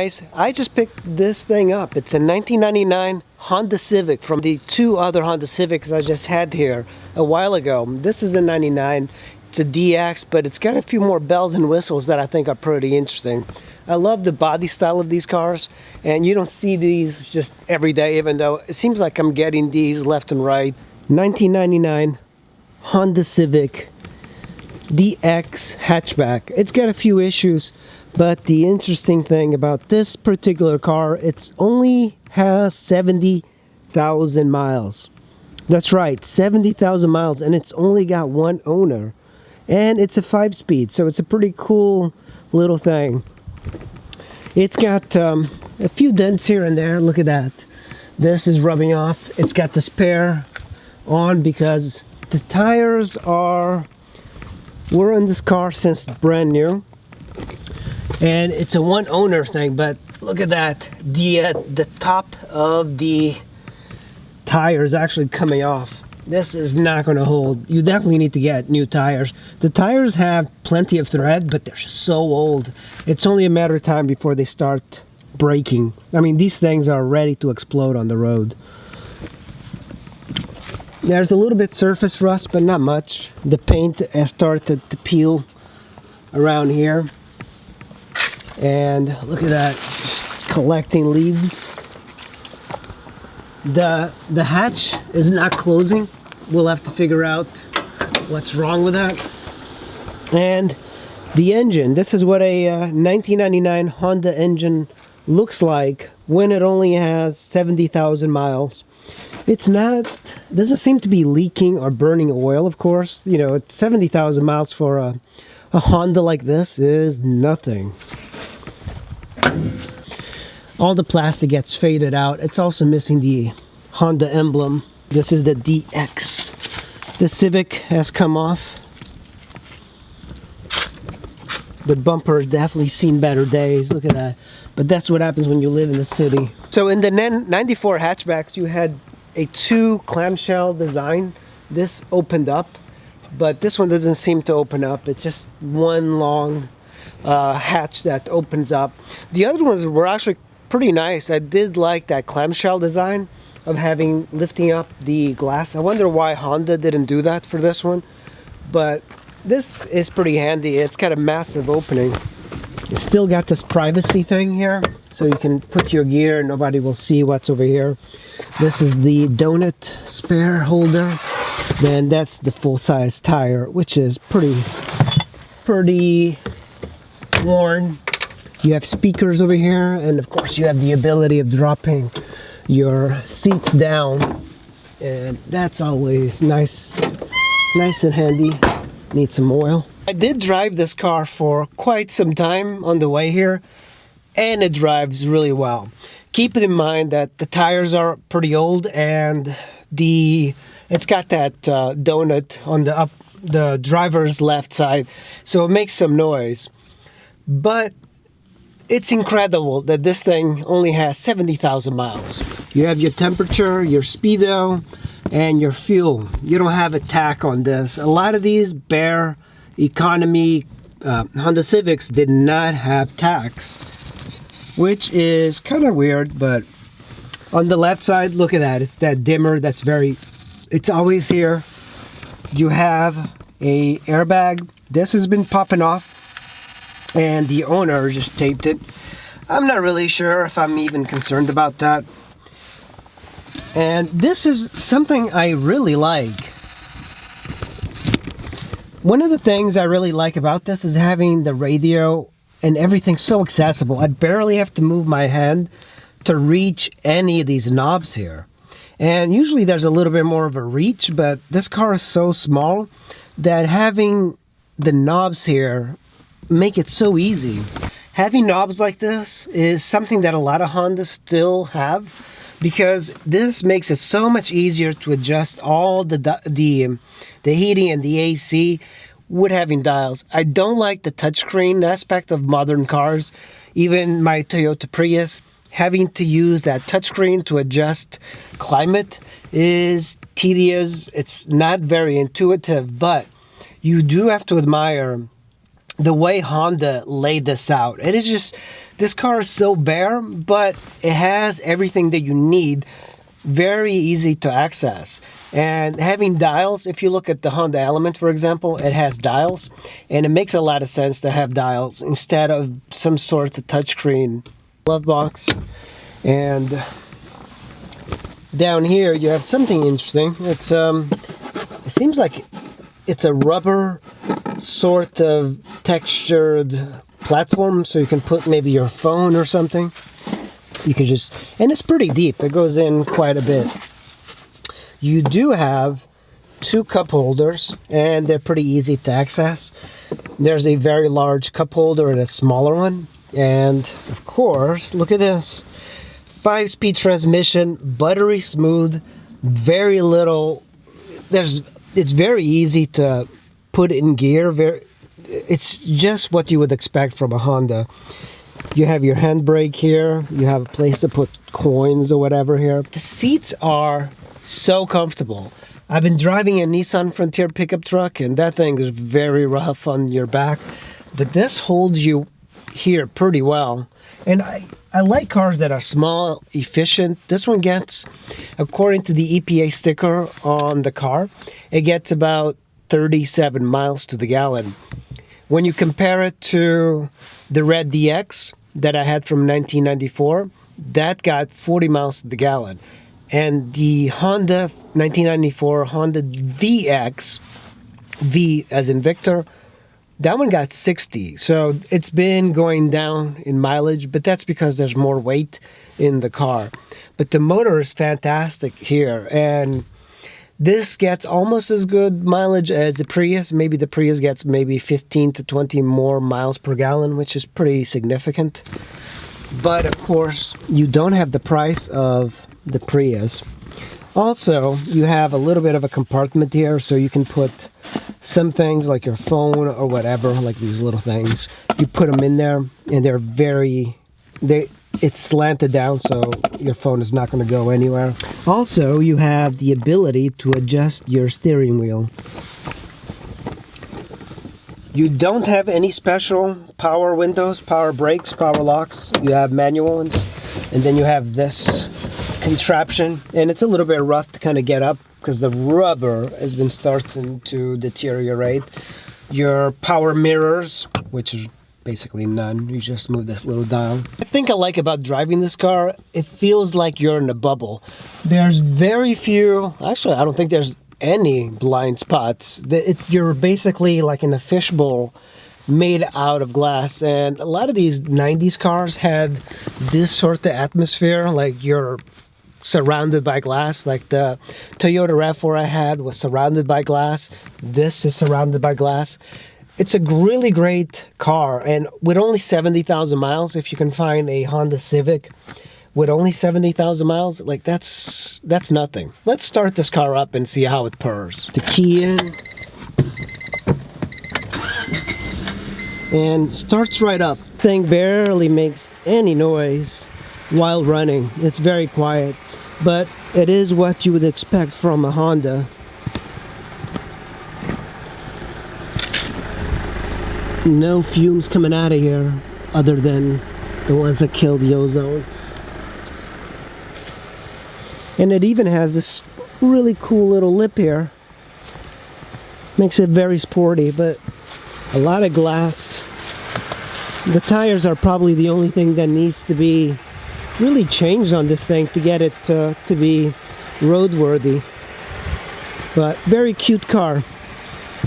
nice. I just picked this thing up. It's a 1999 Honda Civic from the two other Honda Civics I just had here a while ago. This is a 99. It's a DX, but it's got a few more bells and whistles that I think are pretty interesting. I love the body style of these cars, and you don't see these just every day, even though it seems like I'm getting these left and right. 1999 Honda Civic DX hatchback. It's got a few issues, but the interesting thing about this particular car, it only has 70,000 miles. That's right, 70,000 miles, and it's only got one owner. And it's a 5-speed, so it's a pretty cool little thing. It's got a few dents here and there. Look at that. This is rubbing off. It's got the spare on because the tires were in this car since brand new. And it's a one owner thing, but look at that. The top of the tire is actually coming off. This is not going to hold. You definitely need to get new tires. The tires have plenty of tread, but they're just so old. It's only a matter of time before they start breaking. I mean, these things are ready to explode on the road. There's a little bit surface rust, but not much. The paint has started to peel around here. And look at that, just collecting leaves. The hatch is not closing. We'll have to figure out what's wrong with that. And the engine, this is what a 1999 Honda engine looks like when it only has 70,000 miles. It's not, doesn't seem to be leaking or burning oil, of course. You know, it's 70,000 miles for a Honda like this is nothing. All the plastic gets faded out. It's also missing the Honda emblem. This is the DX. The Civic has come off. The bumper has definitely seen better days. Look at that. But that's what happens when you live in the city. So in the 94 hatchbacks, you had a 2 clamshell design. This opened up, but this one doesn't seem to open up. It's just one long hatch that opens up. The other ones were actually pretty nice. I did like that clamshell design of lifting up the glass. I wonder why Honda didn't do that for this one, but this is pretty handy. It's got a massive opening. It's still got this privacy thing here, so you can put your gear and nobody will see what's over here. This is the donut spare holder. Then that's the full-size tire, which is pretty worn. You have speakers over here, and of course you have the ability of dropping your seats down, and that's always nice and handy. Need some oil. I did drive this car for quite some time on the way here, and it drives really well. Keep it in mind that the tires are pretty old, and it's got that donut on the driver's left side, so it makes some noise. But it's incredible that this thing only has 70,000 miles. You have your temperature, your speedo, and your fuel. You don't have a tack on this. A lot of these bare economy Honda Civics did not have tacks, which is kind of weird. But on the left side, look at that. It's that dimmer it's always here. You have a airbag. This has been popping off, and the owner just taped it. I'm not really sure if I'm even concerned about that. And this is something I really like. One of the things I really like about this is having the radio and everything so accessible. I barely have to move my hand to reach any of these knobs here. And usually there's a little bit more of a reach, but this car is so small that having the knobs here make it so easy. Having knobs like this is something that a lot of Hondas still have, because this makes it so much easier to adjust all the heating and the AC with having dials. I don't like the touchscreen aspect of modern cars. Even my Toyota Prius, having to use that touchscreen to adjust climate is tedious. It's not very intuitive, but you do have to admire the way Honda laid this out. It is just, this car is so bare, but it has everything that you need. Very easy to access. And having dials, if you look at the Honda Element, for example, it has dials. And it makes a lot of sense to have dials instead of some sort of touchscreen. Glove box. And down here you have something interesting. It's it seems like it's a rubber sort of textured platform, so you can put maybe your phone or something. You can just, and it's pretty deep. It goes in quite a bit. You do have 2 cup holders, and they're pretty easy to access. There's a very large cup holder and a smaller one. And of course, look at this. 5-speed transmission, buttery smooth, very little. It's very easy to put in gear. It's just what you would expect from a Honda. You have your handbrake here. You have a place to put coins or whatever here. The seats are so comfortable. I've been driving a Nissan Frontier pickup truck, and that thing is very rough on your back. But this holds you here pretty well. And I like cars that are small, efficient. This one gets, according to the EPA sticker on the car, it gets about 37 miles to the gallon. When you compare it to the red DX that I had from 1994, that got 40 miles to the gallon. And the Honda 1994 Honda VX, V as in Victor, that one got 60. So it's been going down in mileage, but that's because there's more weight in the car. But the motor is fantastic here, and this gets almost as good mileage as the Prius. Maybe the Prius gets maybe 15 to 20 more miles per gallon, which is pretty significant. But of course, you don't have the price of the Prius. Also, you have a little bit of a compartment here, so you can put some things like your phone or whatever, like these little things. You put them in there, and it's slanted down, so your phone is not going to go anywhere. Also, you have the ability to adjust your steering wheel. You don't have any special power windows, power brakes, power locks. You have manual ones, and then you have this contraption, and it's a little bit rough to kind of get up because the rubber has been starting to deteriorate. Your power mirrors, which is basically none. You just move this little dial. The thing I like about driving this car, it feels like you're in a bubble. There's very few, actually I don't think there's any blind spots. You're basically like in a fishbowl made out of glass, and a lot of these 90s cars had this sort of atmosphere, like you're surrounded by glass. Like the Toyota RAV4 I had was surrounded by glass. This is surrounded by glass. It's a really great car, and with only 70,000 miles, if you can find a Honda Civic with only 70,000 miles, like that's nothing. Let's start this car up and see how it purrs. The key in, and starts right up. Thing barely makes any noise while running. It's very quiet, but it is what you would expect from a Honda. No fumes coming out of here other than the ones that killed the ozone. And it even has this really cool little lip here. Makes it very sporty, but a lot of glass. The tires are probably the only thing that needs to be really changed on this thing to get it to be roadworthy. But very cute car.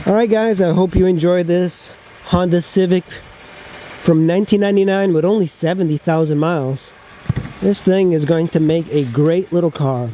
Alright guys, I hope you enjoyed this Honda Civic from 1999 with only 70,000 miles. This thing is going to make a great little car.